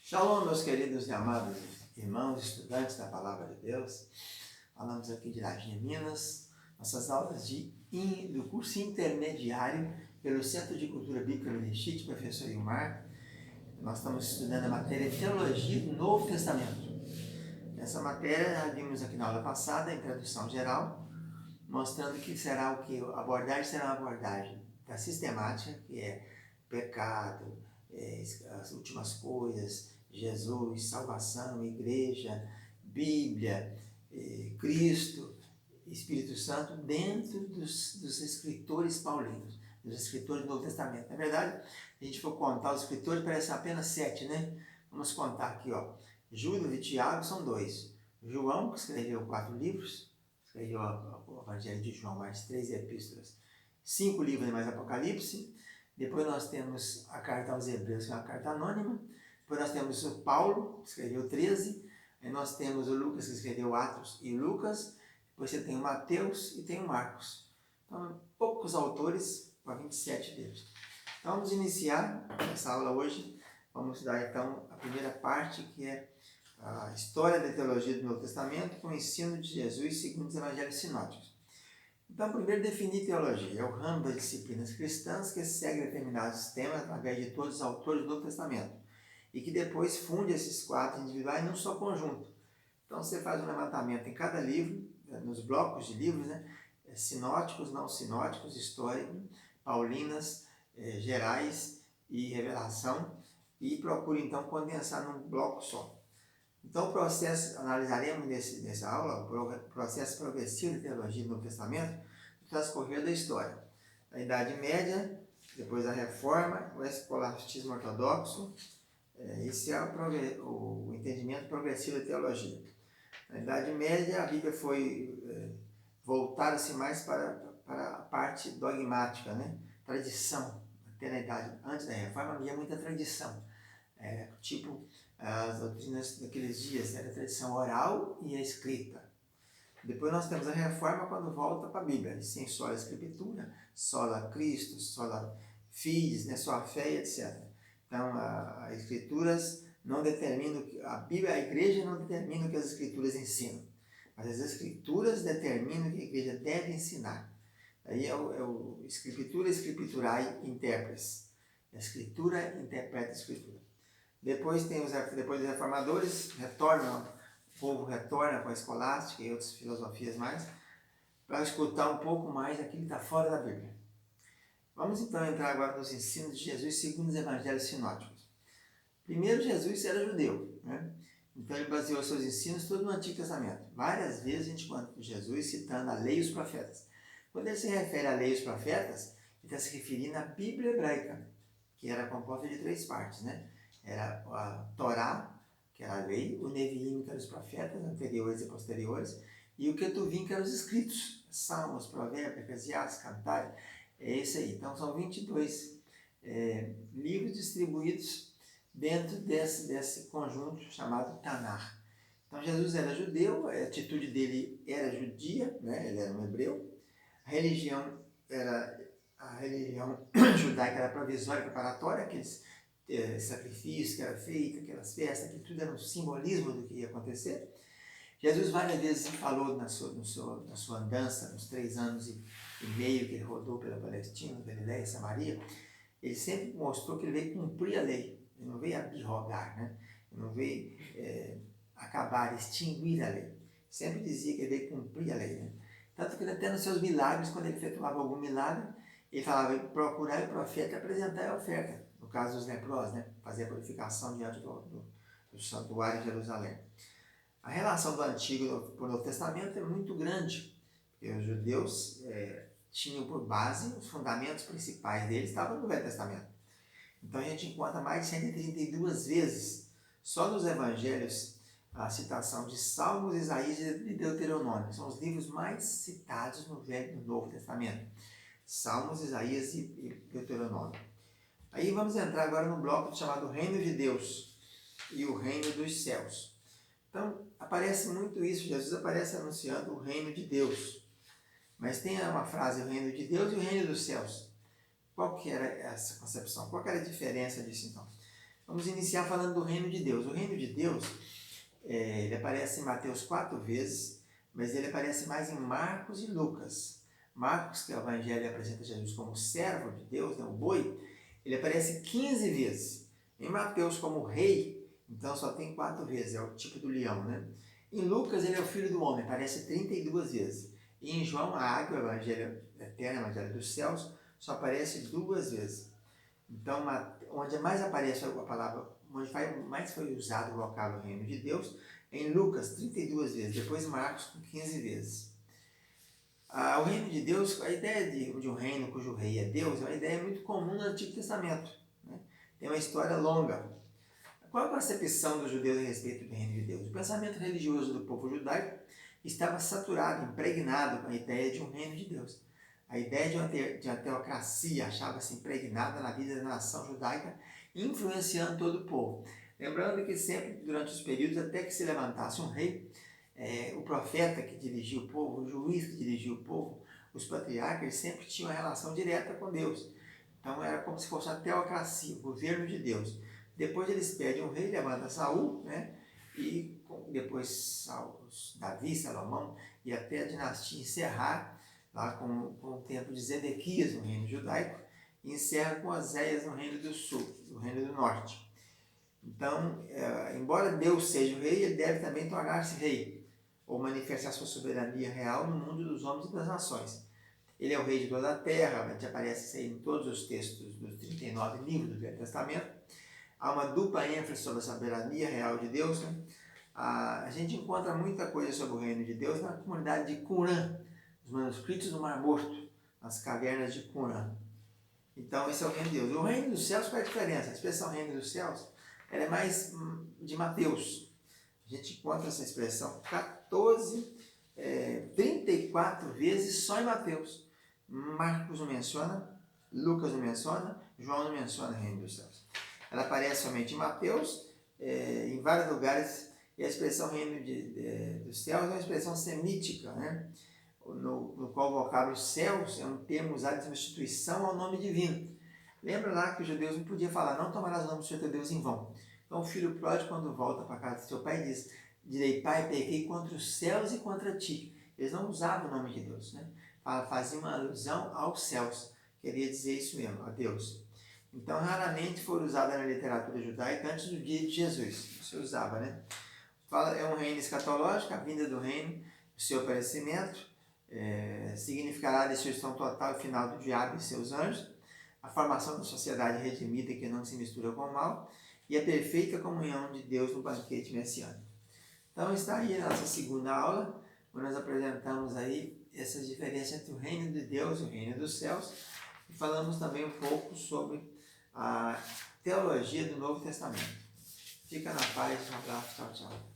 Shalom, meus queridos e amados irmãos, estudantes da Palavra de Deus. Falamos aqui de Laje, Minas, nossas aulas do curso intermediário pelo Centro de Cultura Bíblica Menechite, professor Ilmar. Nós estamos estudando a matéria Teologia do Novo Testamento. Essa matéria já vimos aqui na aula passada, em tradução geral, mostrando que será o que? A abordagem será uma abordagem da sistemática, que é pecado, as últimas coisas, Jesus, salvação, igreja, Bíblia, Cristo, Espírito Santo, dentro dos escritores paulinos, dos escritores do Novo Testamento. Na verdade, a gente for contar os escritores, parece apenas 7, né? Vamos contar aqui, ó. Judas e Tiago são 2. João, que escreveu 4 livros, escreveu o Evangelho de João, mais 3 epístolas, 5 livros mais Apocalipse. Depois nós temos a carta aos Hebreus, que é uma carta anônima. Depois nós temos o Paulo, que escreveu 13. Aí nós temos o Lucas, que escreveu Atos e Lucas. Depois você tem o Mateus e tem o Marcos. Então, poucos autores para 27 deles. Então, vamos iniciar essa aula hoje. Vamos estudar, então, a primeira parte, que é a história da teologia do Novo Testamento com o ensino de Jesus segundo os evangelhos sinóticos. Então, primeiro, definir teologia. É o ramo das disciplinas cristãs que segue determinados temas através de todos os autores do Novo Testamento e que depois funde esses quadros individuais num só conjunto. Então, você faz um levantamento em cada livro, nos blocos de livros, né? Sinóticos, não sinóticos, história, paulinas, gerais e revelação, e procura, então, condensar num bloco só. Então, o processo, analisaremos nessa aula, o processo progressivo de teologia do Novo Testamento, no transcorrer da história. A Idade Média, depois a Reforma, o escolasticismo ortodoxo. Esse é o entendimento progressivo da teologia. Na Idade Média, a Bíblia foi voltada-se mais para a parte dogmática, né? Tradição. Até na Idade, antes da Reforma, havia muita tradição. Tipo as doutrinas daqueles dias, era a tradição oral e a escrita. Depois nós temos a Reforma quando volta para a Bíblia, sem sola Escritura, sola Cristo, sola Fides, né? Só a fé, etc. Então, as Escrituras não determinam, a Bíblia, a igreja não determina o que as Escrituras ensinam, mas as Escrituras determinam o que a igreja deve ensinar. Aí é o Escritura, Scripturae Interpres. A Escritura interpreta a Escritura. Depois depois os reformadores o povo retorna com a escolástica e outras filosofias mais, para escutar um pouco mais daquilo que está fora da Bíblia. Vamos então entrar agora nos ensinos de Jesus segundo os evangelhos sinóticos. Primeiro, Jesus era judeu, né? Então ele baseou seus ensinos todo no Antigo Testamento. Várias vezes a gente encontra Jesus citando a lei e os profetas. Quando ele se refere à lei e os profetas, ele está se referindo à Bíblia hebraica, que era composta de 3 partes, né? Era a Torá, que era a lei, o Neviim, que eram os profetas anteriores e posteriores, e o Ketuvim, que eram os escritos, Salmos, Provérbios, Eclesiastes, Cantares, é esse aí. Então são 22 livros distribuídos dentro desse conjunto chamado Tanar. Então Jesus era judeu, a atitude dele era judia, né? Ele era um hebreu, a religião judaica era provisória e preparatória, aqueles sacrifícios que era feito, aquelas festas, que tudo era um simbolismo do que ia acontecer. Jesus várias vezes falou na sua andança, nos 3 anos e meio que ele rodou pela Palestina, Galileia e Samaria, ele sempre mostrou que ele veio cumprir a lei, ele não veio abrogar, né? Ele não veio acabar, extinguir a lei. Sempre dizia que ele veio cumprir a lei, né? Tanto que até nos seus milagres, quando ele efetuava algum milagre, ele falava, procurar o profeta e apresentar a oferta. No caso dos leprosos, né? Fazer a purificação diante do santuário de Jerusalém. A relação do Antigo para o Novo Testamento é muito grande, porque os judeus tinham por base, os fundamentos principais deles estavam no Velho Testamento. Então a gente encontra mais de 132 vezes, só nos evangelhos, a citação de Salmos, Isaías e Deuteronômio. São os livros mais citados no Velho e no Novo Testamento. Salmos, Isaías e Deuteronômio. Aí vamos entrar agora no bloco chamado Reino de Deus e o Reino dos Céus. Então, aparece muito isso, Jesus aparece anunciando o Reino de Deus. Mas tem uma frase, o Reino de Deus e o Reino dos Céus. Qual que era essa concepção? Qual que era a diferença disso, então? Vamos iniciar falando do reino de Deus. O reino de Deus, ele aparece em Mateus 4 vezes, mas ele aparece mais em Marcos e Lucas. Marcos, que é o evangelho, apresenta Jesus como servo de Deus, né, o boi, ele aparece 15 vezes. Em Mateus como rei, então só tem 4 vezes, é o tipo do leão, né? Em Lucas ele é o filho do homem, aparece 32 vezes. E em João, a águia, o evangelho eterno, o evangelho dos céus, só aparece 2 vezes. Então, onde mais aparece a palavra, onde mais foi usado o vocábulo reino de Deus, é em Lucas, 32 vezes, depois Marcos, com 15 vezes. O reino de Deus, a ideia de um reino cujo rei é Deus, é uma ideia muito comum no Antigo Testamento, né? Tem uma história longa. Qual a concepção dos judeus a respeito do reino de Deus? O pensamento religioso do povo judaico estava saturado, impregnado com a ideia de um reino de Deus. A ideia de uma teocracia achava-se impregnada na vida da nação judaica, influenciando todo o povo. Lembrando que sempre, durante os períodos, até que se levantasse um rei, o profeta que dirigia o povo, o juiz que dirigia o povo, os patriarcas sempre tinham uma relação direta com Deus. Então era como se fosse uma teocracia, o governo de Deus. Depois eles pedem um rei, levanta Saul, né? E depois Davi, Salomão, e até a dinastia encerrar lá com o tempo de Zedequias no reino judaico, e encerra com Oséias no reino do sul, no reino do norte. Então, embora Deus seja o rei, ele deve também tornar-se rei, ou manifestar sua soberania real no mundo dos homens e das nações. Ele é o rei de toda a terra, a gente aparece isso aí em todos os textos dos 39 livros do Velho Testamento. Há uma dupla ênfase sobre a soberania real de Deus, né? A gente encontra muita coisa sobre o reino de Deus na comunidade de Qumran, os manuscritos do Mar Morto, nas cavernas de Qumran. Então, esse é o reino de Deus. O reino dos céus, qual é a diferença? A expressão reino dos céus, ela é mais de Mateus. A gente encontra essa expressão 34 vezes só em Mateus. Marcos não menciona, Lucas não menciona, João não menciona o reino dos céus. Ela aparece somente em Mateus, em vários lugares, e a expressão reino dos céus é uma expressão semítica, né? No qual o vocábulo céus é um termo usado de substituição ao nome divino. Lembra lá que os judeus não podiam falar, não tomarás o nome do Senhor teu Deus em vão. Então o filho pródigo, quando volta para a casa de seu pai, diz, direi, pai, pequei contra os céus e contra ti. Eles não usavam o nome de Deus, né? Faziam uma alusão aos céus. Queria dizer isso mesmo, a Deus. Então, raramente foi usada na literatura judaica antes do dia de Jesus. Você usava, né? É um reino escatológico, a vinda do reino, o seu aparecimento, significará a destruição total e final do diabo e seus anjos, a formação da sociedade redimida que não se mistura com o mal e a perfeita comunhão de Deus no banquete messiânico. Então, está aí a nossa segunda aula, onde nós apresentamos aí essas diferenças entre o reino de Deus e o reino dos céus, e falamos também um pouco sobre a teologia do Novo Testamento. Fica na paz, um abraço, tchau, tchau.